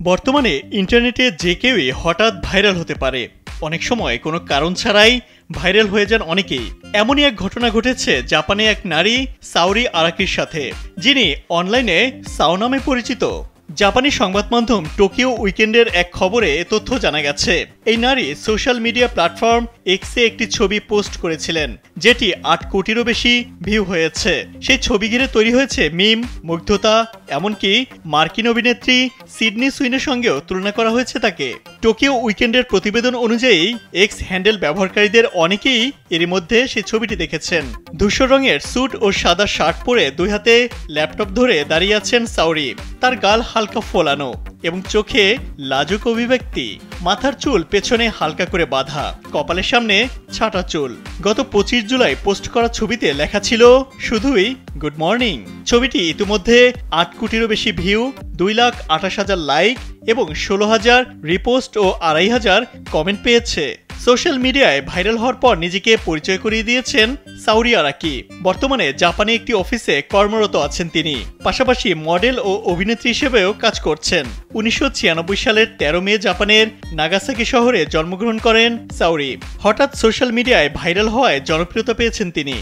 বর্তমানে ইন্টারনেটে যে কেউই হঠাৎ ভাইরাল হতে পারে। অনেক সময় কোনো কারণ ছাড়াই ভাইরাল হয়ে যান অনেকেই। এমনই এক ঘটনা ঘটেছে জাপানে এক নারী সাওরি আরাকির সাথে, যিনি অনলাইনে সাও নামে পরিচিত। জাপানি সংবাদ মাধ্যম টোকিও উইকেন্ডের এক খবরে এ তথ্য জানা গেছে। এই নারী সোশ্যাল মিডিয়া প্ল্যাটফর্ম এক্সে একটি ছবি পোস্ট করেছিলেন, যেটি ৮ কোটিরও বেশি ভিউ হয়েছে। সেই ছবি ঘিরে তৈরি হয়েছে মিম, মুগ্ধতা, এমনকি মার্কিন অভিনেত্রী সিডনি সুইনের সঙ্গেও তুলনা করা হয়েছে তাকে। টোকিও উইকেন্ডের প্রতিবেদন অনুযায়ী এক্স হ্যান্ডেল ব্যবহারকারীদের অনেকেই এরই মধ্যে সেই ছবিটি দেখেছেন। ধূসর রঙের স্যুট ও সাদা শার্ট পরে দুই হাতে ল্যাপটপ ধরে দাঁড়িয়ে আছেন সাওরি। তার গাল হালকা ফোলানো এবং চোখে লাজুক অভিব্যক্তি। মাথার চুল পেছনে হালকা করে বাঁধা, কপালের সামনে ছাটা চুল। গত 25 জুলাই পোস্ট করা ছবিতে লেখা ছিল শুধুই গুড মর্নিং। ছবিটি ইতিমধ্যে ৮ কোটিরও বেশি ভিউ, 2,28,000 লাইক এবং 16,000 রিপোস্ট ও 2,500 কমেন্ট পেয়েছে। সোশ্যাল মিডিয়ায় ভাইরাল হওয়ার পর নিজেকে পরিচয় করিয়ে দিয়েছেন সাওরি আরাকি। বর্তমানে জাপানে একটি অফিসে কর্মরত আছেন তিনি। পাশাপাশি মডেল ও অভিনেত্রী হিসেবেও কাজ করছেন। 1996 সালের 13 মে জাপানের নাগাসাকি শহরে জন্মগ্রহণ করেন সাওরি। হঠাৎ সোশ্যাল মিডিয়ায় ভাইরাল হওয়ায় জনপ্রিয়তা পেয়েছেন তিনি।